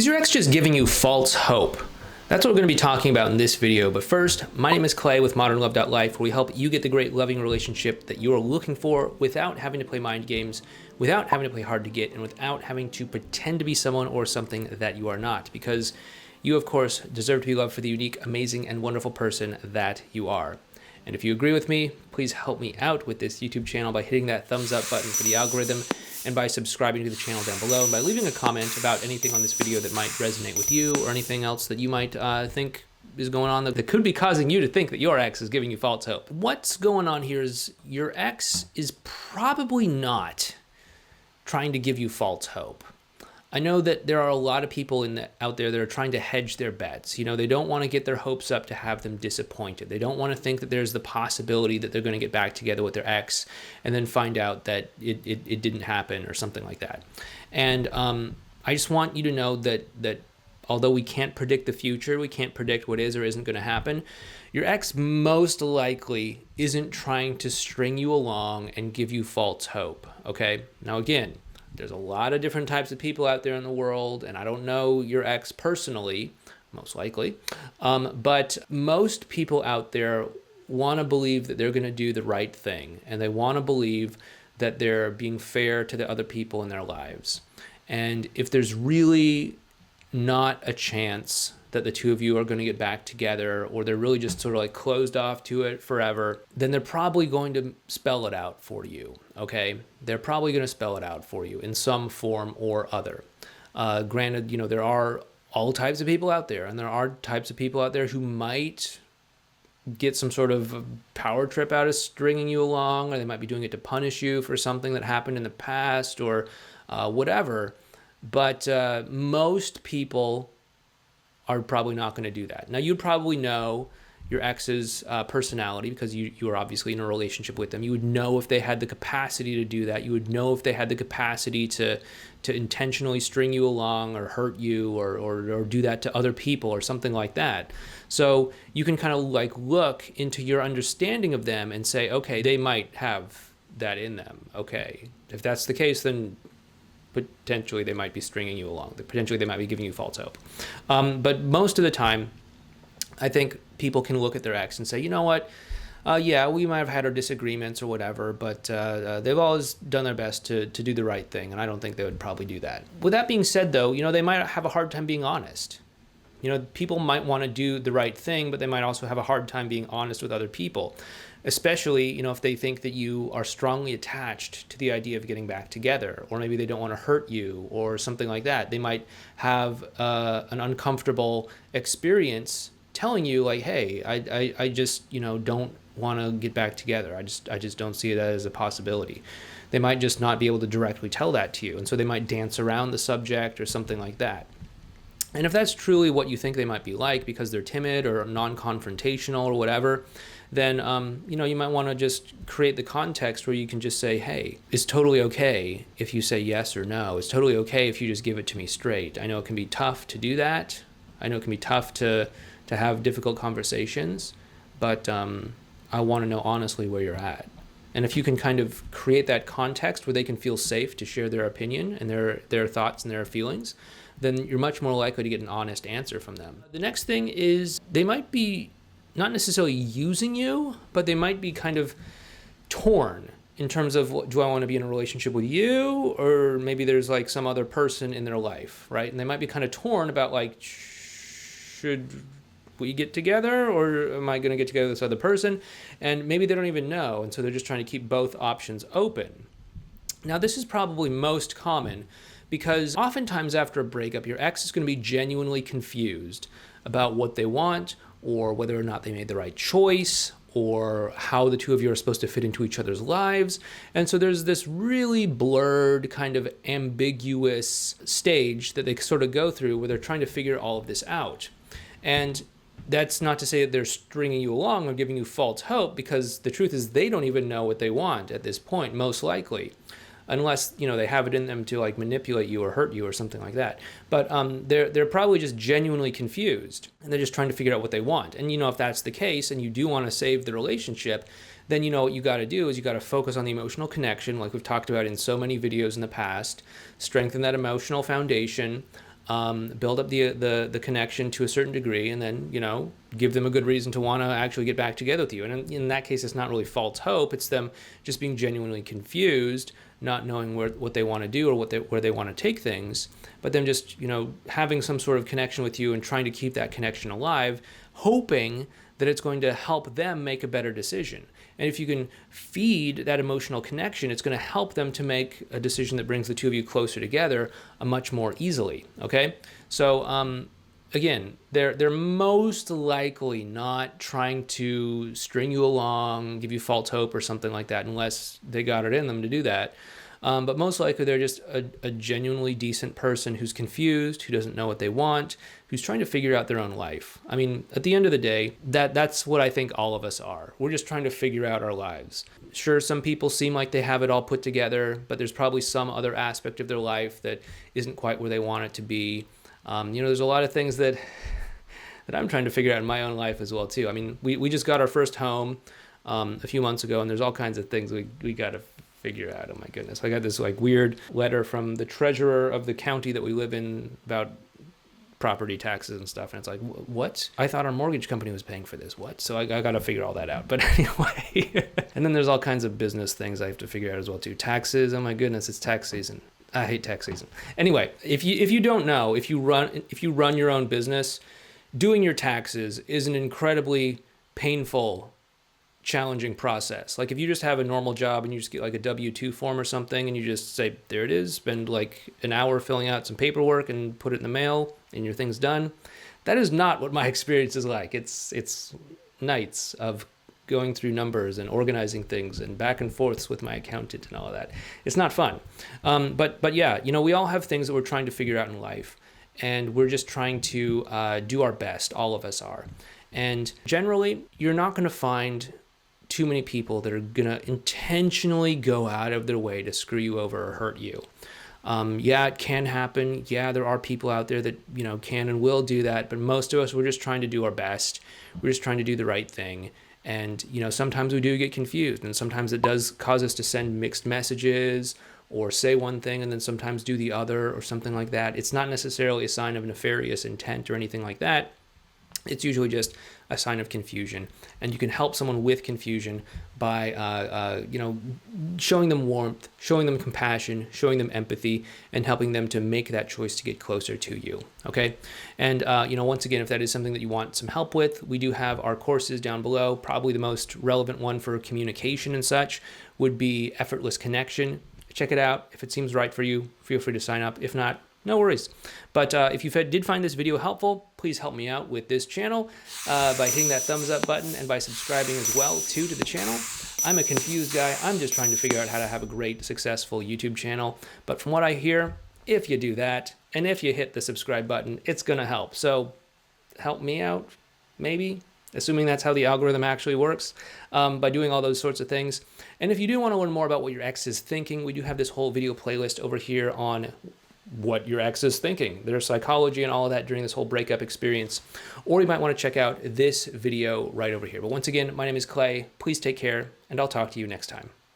Is your ex just giving you false hope? That's what we're going to be talking about in this video. But first, my name is Clay with modernlove.life, where we help you get the great loving relationship that you are looking for without having to play mind games, without having to play hard to get, and without having to pretend to be someone or something that you are not. Because you, of course, deserve to be loved for the unique, amazing, and wonderful person that you are. And if you agree with me, please help me out with this YouTube channel by hitting that thumbs up button for the algorithm, and by subscribing to the channel down below, and by leaving a comment about anything on this video that might resonate with you, or anything else that you might think is going on that could be causing you to think that your ex is giving you false hope. What's going on here is your ex is probably not trying to give you false hope. I know that there are a lot of people out there that are trying to hedge their bets. You know, they don't want to get their hopes up to have them disappointed. They don't want to think that there's the possibility that they're going to get back together with their ex and then find out that it didn't happen or something like that. And I just want you to know that although we can't predict the future, we can't predict what is or isn't going to happen, your ex most likely isn't trying to string you along and give you false hope, okay? Now again, there's a lot of different types of people out there in the world, and I don't know your ex personally, most likely, but most people out there want to believe that they're going to do the right thing, and they want to believe that they're being fair to the other people in their lives. And if there's really not a chance that the two of you are going to get back together, or they're really just sort of like closed off to it forever, then they're probably going to spell it out for you, okay? They're probably going to spell it out for you in some form or other. Granted, you know, there are all types of people out there, and there are types of people out there who might get some sort of power trip out of stringing you along, or they might be doing it to punish you for something that happened in the past, or whatever. But most people are probably not going to do that. Now, you probably know your ex's personality because you are obviously in a relationship with them. You would know if they had the capacity to do that. You would know if they had the capacity to intentionally string you along or hurt you or do that to other people or something like that. So you can kind of like look into your understanding of them and say, okay, they might have that in them. Okay, if that's the case, then potentially they might be stringing you along. Potentially they might be giving you false hope. But most of the time, I think people can look at their ex and say, you know what, yeah, we might have had our disagreements or whatever, but they've always done their best to do the right thing, and I don't think they would probably do that. With that being said, though, you know, they might have a hard time being honest. You know, people might want to do the right thing, but they might also have a hard time being honest with other people, especially, you know, if they think that you are strongly attached to the idea of getting back together, or maybe they don't want to hurt you or something like that. They might have an uncomfortable experience telling you like, hey, I just, you know, don't want to get back together. I just don't see it as a possibility. They might just not be able to directly tell that to you, and so they might dance around the subject or something like that. And if that's truly what you think they might be like because they're timid or non-confrontational or whatever, then you know, you might want to just create the context where you can just say, hey, it's totally okay if you say yes or no. It's totally okay if you just give it to me straight. I know it can be tough to do that. I know it can be tough to have difficult conversations, but I want to know honestly where you're at. And if you can kind of create that context where they can feel safe to share their opinion and their thoughts and their feelings, then you're much more likely to get an honest answer from them. The next thing is they might be not necessarily using you, but they might be kind of torn in terms of, do I want to be in a relationship with you? Or maybe there's like some other person in their life, right? And they might be kind of torn about like, should we get together, or am I going to get together with this other person? And maybe they don't even know. And so they're just trying to keep both options open. Now, this is probably most common because oftentimes after a breakup, your ex is going to be genuinely confused about what they want, or whether or not they made the right choice, or how the two of you are supposed to fit into each other's lives. And so there's this really blurred, kind of ambiguous stage that they sort of go through where they're trying to figure all of this out. And that's not to say that they're stringing you along or giving you false hope, because the truth is they don't even know what they want at this point, most likely. Unless, you know, they have it in them to like manipulate you or hurt you or something like that. But they're probably just genuinely confused, and they're just trying to figure out what they want. And, you know, if that's the case and you do want to save the relationship, then, you know, what you got to do is you got to focus on the emotional connection, like we've talked about in so many videos in the past, strengthen that emotional foundation, build up the connection to a certain degree, and then, give them a good reason to want to actually get back together with you. And in that case, it's not really false hope. It's them just being genuinely confused, not knowing what they want to do or where they want to take things, but them just, having some sort of connection with you and trying to keep that connection alive, hoping that it's going to help them make a better decision. And if you can feed that emotional connection, it's going to help them to make a decision that brings the two of you closer together much more easily. Okay? So, again, they're most likely not trying to string you along, give you false hope or something like that, unless they got it in them to do that. But most likely they're just a genuinely decent person who's confused, who doesn't know what they want, who's trying to figure out their own life. I mean, at the end of the day, that's what I think all of us are. We're just trying to figure out our lives. Sure, some people seem like they have it all put together, but there's probably some other aspect of their life that isn't quite where they want it to be. There's a lot of things that I'm trying to figure out in my own life as well too. I mean, we just got our first home a few months ago, and there's all kinds of things we got to figure out. Oh my goodness. I got this weird letter from the treasurer of the county that we live in about property taxes and stuff. And it's like, what? I thought our mortgage company was paying for this. What? So I got to figure all that out. But anyway, and then there's all kinds of business things I have to figure out as well too. Taxes. Oh my goodness. It's tax season. I hate tax season. Anyway, if you don't know, if you run your own business, doing your taxes is an incredibly painful, challenging process. Like if you just have a normal job and you just get like a W-2 form or something and you just say, there it is, spend like an hour filling out some paperwork and put it in the mail and your thing's done. That is not what my experience is like. It's nights of going through numbers and organizing things and back and forths with my accountant and all of that. It's not fun. But yeah, we all have things that we're trying to figure out in life, and we're just trying to do our best. All of us are. And generally, you're not going to find too many people that are going to intentionally go out of their way to screw you over or hurt you. Yeah, it can happen. Yeah, there are people out there that, can and will do that. But most of us, we're just trying to do our best. We're just trying to do the right thing. And, sometimes we do get confused, and sometimes it does cause us to send mixed messages or say one thing and then sometimes do the other or something like that. It's not necessarily a sign of nefarious intent or anything like that. It's usually just a sign of confusion, and you can help someone with confusion by, showing them warmth, showing them compassion, showing them empathy, and helping them to make that choice to get closer to you. Okay, and once again, if that is something that you want some help with, we do have our courses down below. Probably the most relevant one for communication and such would be Effortless Connection. Check it out. If it seems right for you, feel free to sign up. If not, no worries. But if you did find this video helpful, please help me out with this channel by hitting that thumbs up button and by subscribing as well to the channel. I'm a confused guy. I'm just trying to figure out how to have a great, successful YouTube channel. But from what I hear, if you do that and if you hit the subscribe button, it's going to help. So help me out, maybe, assuming that's how the algorithm actually works, by doing all those sorts of things. And if you do want to learn more about what your ex is thinking, we do have this whole video playlist over here on what your ex is thinking, their psychology and all of that during this whole breakup experience. Or you might want to check out this video right over here. But once again, my name is Clay. Please take care, and I'll talk to you next time.